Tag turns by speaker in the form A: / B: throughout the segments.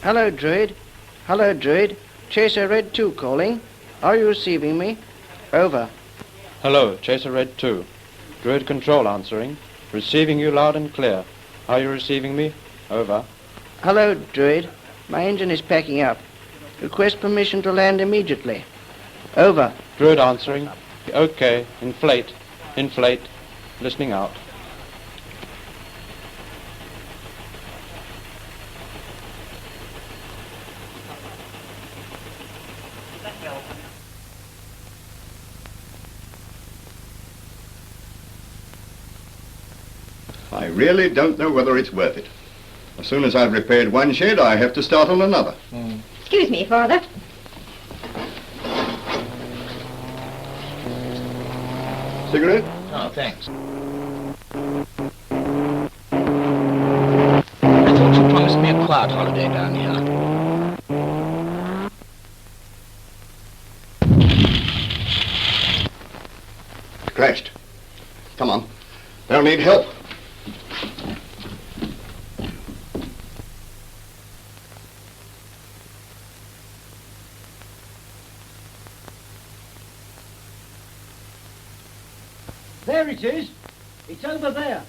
A: Hello, Druid. Hello, Druid. Chaser Red 2 calling. Are you receiving me? Over.
B: Hello, Chaser Red 2. Druid Control answering. Receiving you loud and clear. Are you receiving me? Over.
A: Hello, Druid. My engine is packing up. Request permission to land immediately. Over.
B: Druid answering. Okay. Inflate. Inflate. Listening out.
C: I really don't know whether it's worth it. As soon as I've repaired one shed, I have to start on another.
D: Excuse me, Father.
C: Cigarette?
E: Oh, thanks. I thought you promised me a quiet holiday down here.
C: Crashed. Come on. They'll need help.
F: There it is. It's over there.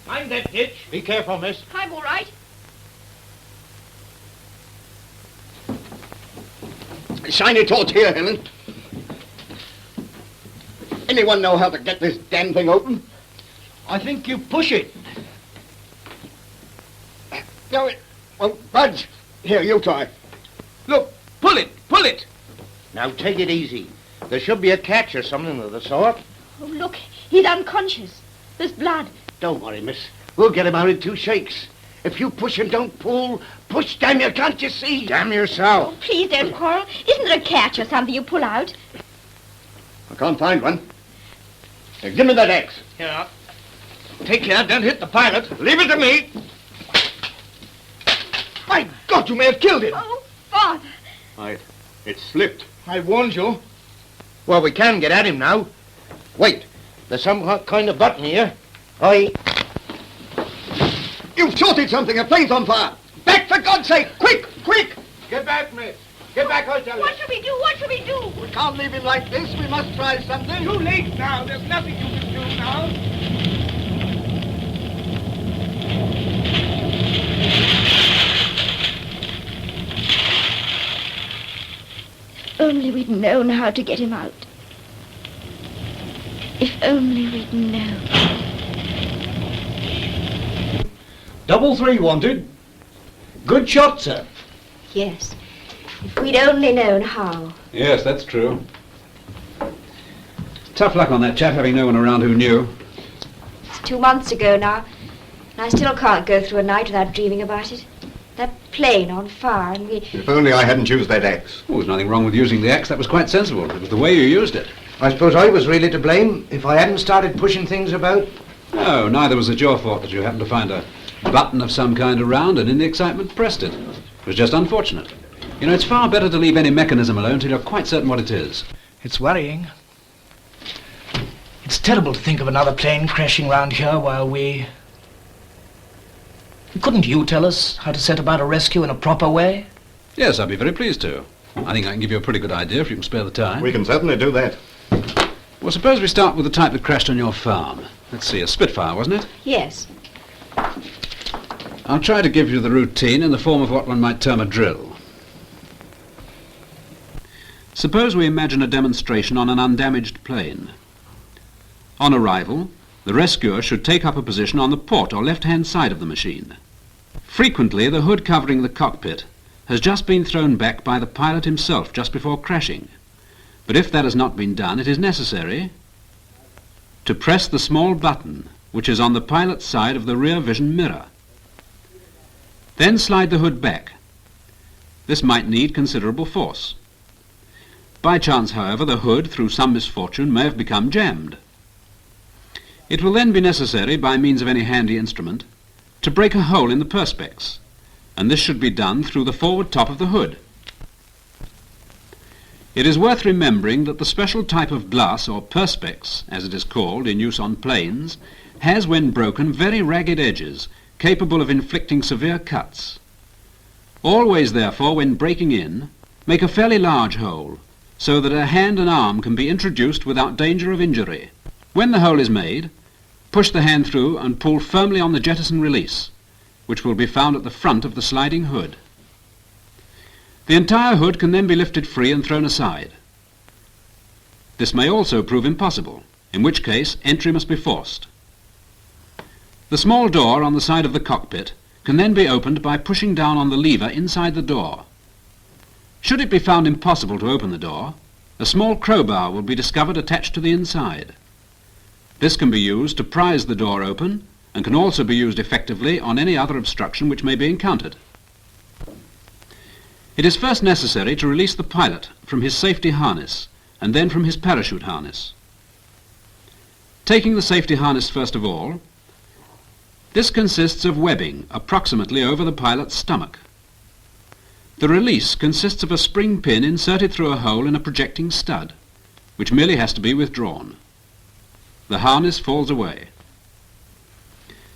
E: Mind that ditch. Be careful, miss.
D: I'm all right.
C: Shiny torch here, Helen. Anyone know how to get this damn thing open?
F: I think you push it.
C: No, it won't budge. Here, you try.
E: Look, pull it, pull it. Now take it easy. There should be a catch or something of the sort.
D: Oh, look, he's unconscious. There's blood.
E: Don't worry, miss. We'll get him out in 2 shakes. If you push and don't pull, push, damn you, can't you see? Damn yourself.
D: Oh, please don't quarrel. Isn't there a catch or something you pull out?
C: I can't find one. Here, give me that axe.
E: Here. Take care, don't hit the pilot. Leave it to me. My God, you may have killed him.
D: Oh, Father.
C: It slipped.
E: I warned you. Well, we can get at him now. Wait, there's some kind of button here.
C: You've shorted something. A plane's on fire. Back, for God's sake! Quick, quick!
E: Get back, miss. Get back, I tell you.
D: What should we do? What should we do?
C: We can't leave him like this. We must try something.
E: Too late now. There's nothing you can do now.
D: If only we'd known how to get him out. If only we'd known.
F: 333 wanted. Good shot, sir.
D: Yes. If we'd only known how.
G: Yes, that's true. Tough luck on that chap having no one around who knew.
D: It's 2 months ago now, and I still can't go through a night without dreaming about it. That plane on fire, and we...
C: If only I hadn't used that axe.
G: Oh, there's nothing wrong with using the axe. That was quite sensible. It was the way you used it.
E: I suppose I was really to blame if I hadn't started pushing things about.
G: No, neither was it your fault that you happened to find a button of some kind around and in the excitement pressed it. It was just unfortunate. You know, it's far better to leave any mechanism alone till you're quite certain what it is.
E: It's worrying. It's terrible to think of another plane crashing round here while we... Couldn't you tell us how to set about a rescue in a proper way?
G: Yes, I'd be very pleased to. I think I can give you a pretty good idea if you can spare the time.
C: We can certainly do that.
G: Well, suppose we start with the type that crashed on your farm. Let's see, a Spitfire, wasn't it?
D: Yes.
G: I'll try to give you the routine in the form of what one might term a drill. Suppose we imagine a demonstration on an undamaged plane. On arrival, the rescuer should take up a position on the port or left-hand side of the machine. Frequently, the hood covering the cockpit has just been thrown back by the pilot himself just before crashing. But if that has not been done, it is necessary to press the small button which is on the pilot's side of the rear vision mirror. Then slide the hood back. This might need considerable force. By chance, however, the hood, through some misfortune, may have become jammed. It will then be necessary, by means of any handy instrument, to break a hole in the perspex, and this should be done through the forward top of the hood. It is worth remembering that the special type of glass, or perspex, as it is called, in use on planes, has, when broken, very ragged edges, capable of inflicting severe cuts. Always, therefore, when breaking in, make a fairly large hole, so that a hand and arm can be introduced without danger of injury. When the hole is made, push the hand through and pull firmly on the jettison release, which will be found at the front of the sliding hood. The entire hood can then be lifted free and thrown aside. This may also prove impossible, in which case entry must be forced. The small door on the side of the cockpit can then be opened by pushing down on the lever inside the door. Should it be found impossible to open the door, a small crowbar will be discovered attached to the inside. This can be used to prise the door open and can also be used effectively on any other obstruction which may be encountered. It is first necessary to release the pilot from his safety harness and then from his parachute harness. Taking the safety harness first of all, this consists of webbing approximately over the pilot's stomach. The release consists of a spring pin inserted through a hole in a projecting stud, which merely has to be withdrawn. The harness falls away.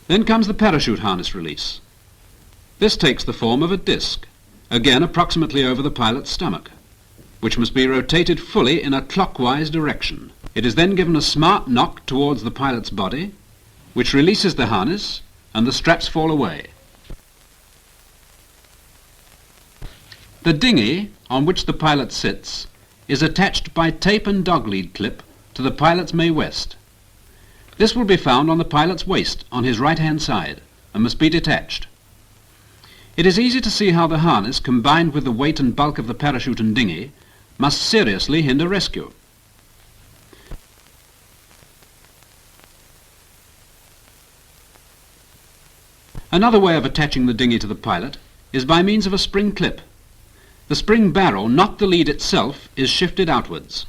G: Then comes the parachute harness release. This takes the form of a disc, again approximately over the pilot's stomach, which must be rotated fully in a clockwise direction. It is then given a smart knock towards the pilot's body, which releases the harness, and the straps fall away. The dinghy on which the pilot sits is attached by tape and dog-lead clip to the pilot's main-west. This will be found on the pilot's waist on his right-hand side and must be detached. It is easy to see how the harness, combined with the weight and bulk of the parachute and dinghy, must seriously hinder rescue. Another way of attaching the dinghy to the pilot is by means of a spring clip. The spring barrel, not the lead itself, is shifted outwards.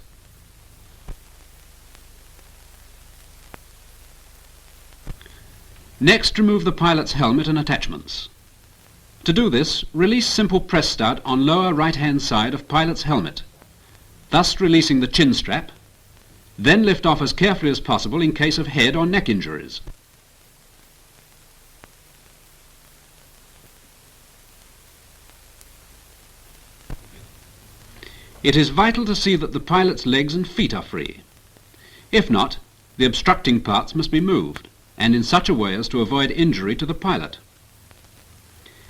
G: Next, remove the pilot's helmet and attachments. To do this, release simple press stud on lower right-hand side of pilot's helmet, thus releasing the chin strap, then lift off as carefully as possible in case of head or neck injuries. It is vital to see that the pilot's legs and feet are free. If not, the obstructing parts must be moved, and in such a way as to avoid injury to the pilot.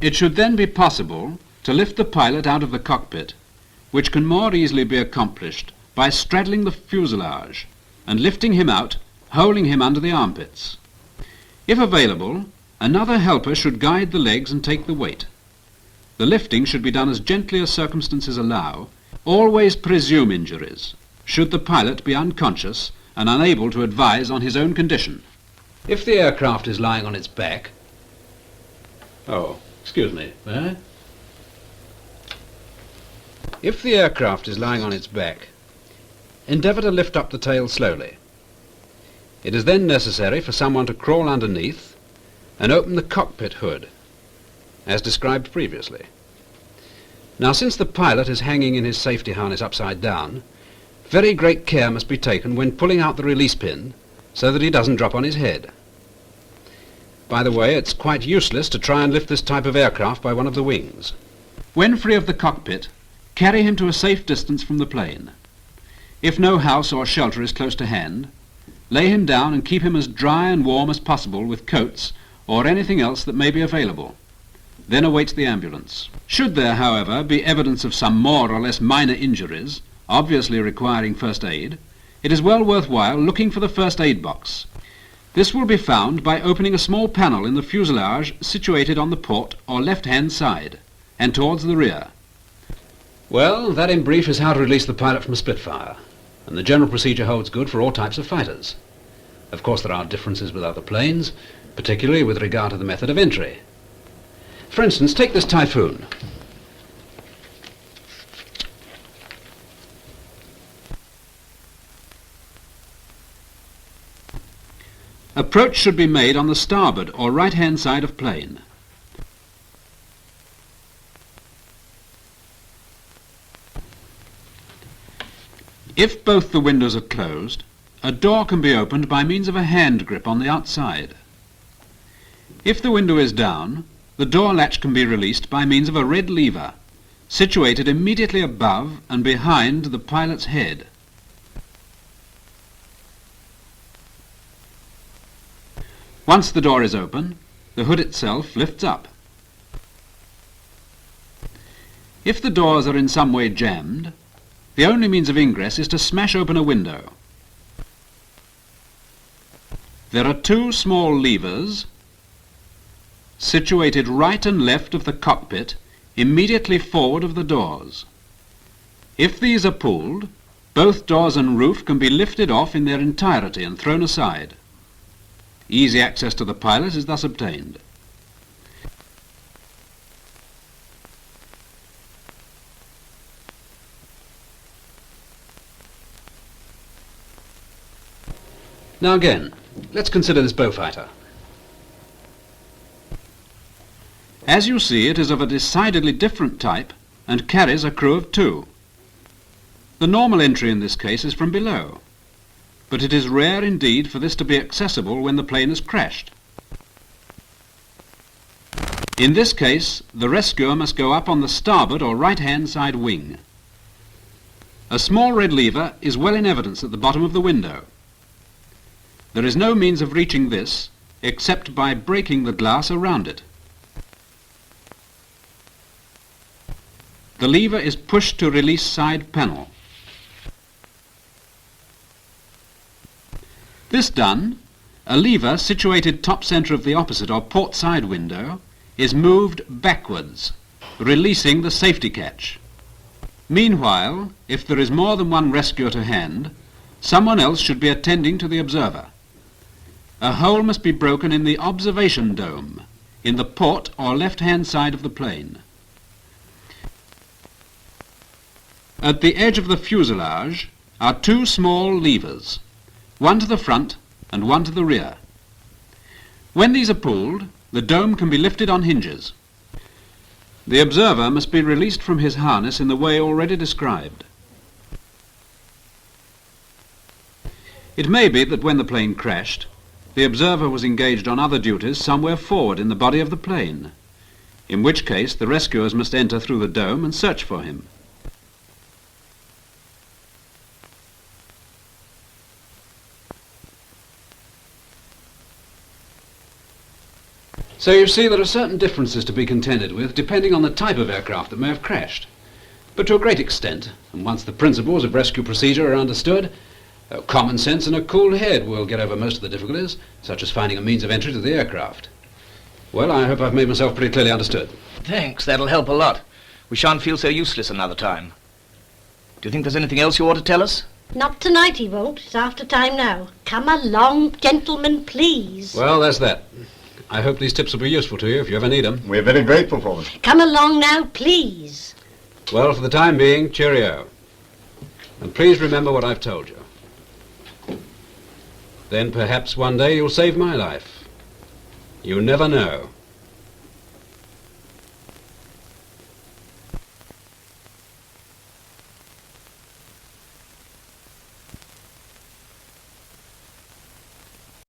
G: It should then be possible to lift the pilot out of the cockpit, which can more easily be accomplished by straddling the fuselage and lifting him out, holding him under the armpits. If available, another helper should guide the legs and take the weight. The lifting should be done as gently as circumstances allow. Always presume injuries, should the pilot be unconscious and unable to advise on his own condition. If the aircraft is lying on its back... If the aircraft is lying on its back, endeavour to lift up the tail slowly. It is then necessary for someone to crawl underneath and open the cockpit hood, as described previously. Now, since the pilot is hanging in his safety harness upside down, very great care must be taken when pulling out the release pin so that he doesn't drop on his head. By the way, it's quite useless to try and lift this type of aircraft by one of the wings. When free of the cockpit, carry him to a safe distance from the plane. If no house or shelter is close to hand, lay him down and keep him as dry and warm as possible with coats or anything else that may be available. Then await the ambulance. Should there, however, be evidence of some more or less minor injuries, obviously requiring first aid, it is well worthwhile looking for the first aid box. This will be found by opening a small panel in the fuselage situated on the port or left-hand side and towards the rear. Well, that in brief is how to release the pilot from a Spitfire, and the general procedure holds good for all types of fighters. Of course, there are differences with other planes, particularly with regard to the method of entry. For instance, take this Typhoon. Approach should be made on the starboard or right-hand side of plane. If both the windows are closed, a door can be opened by means of a hand grip on the outside. If the window is down, the door latch can be released by means of a red lever situated immediately above and behind the pilot's head. Once the door is open, the hood itself lifts up. If the doors are in some way jammed, the only means of ingress is to smash open a window. There are two small levers situated right and left of the cockpit, immediately forward of the doors. If these are pulled, both doors and roof can be lifted off in their entirety and thrown aside. Easy access to the pilot is thus obtained. Now again, let's consider this Beaufighter. As you see, it is of a decidedly different type and carries a crew of 2. The normal entry in this case is from below, but it is rare indeed for this to be accessible when the plane has crashed. In this case, the rescuer must go up on the starboard or right-hand side wing. A small red lever is well in evidence at the bottom of the window. There is no means of reaching this except by breaking the glass around it. The lever is pushed to release side panel. This done, a lever situated top centre of the opposite or port side window is moved backwards, releasing the safety catch. Meanwhile, if there is more than one rescuer to hand, someone else should be attending to the observer. A hole must be broken in the observation dome, in the port or left-hand side of the plane. At the edge of the fuselage are two small levers, one to the front and one to the rear. When these are pulled, the dome can be lifted on hinges. The observer must be released from his harness in the way already described. It may be that when the plane crashed, the observer was engaged on other duties somewhere forward in the body of the plane, in which case the rescuers must enter through the dome and search for him. So you see there are certain differences to be contended with depending on the type of aircraft that may have crashed. But to a great extent, and once the principles of rescue procedure are understood, common sense and a cool head will get over most of the difficulties, such as finding a means of entry to the aircraft. Well, I hope I've made myself pretty clearly understood.
H: Thanks, that'll help a lot. We shan't feel so useless another time. Do you think there's anything else you ought to tell us?
I: Not tonight, he won't. It's after time now. Come along, gentlemen, please.
G: Well, that's that. I hope these tips will be useful to you if you ever need them.
C: We're very grateful for them.
I: Come along now, please.
G: Well, for the time being, cheerio. And please remember what I've told you. Then perhaps one day you'll save my life. You never know.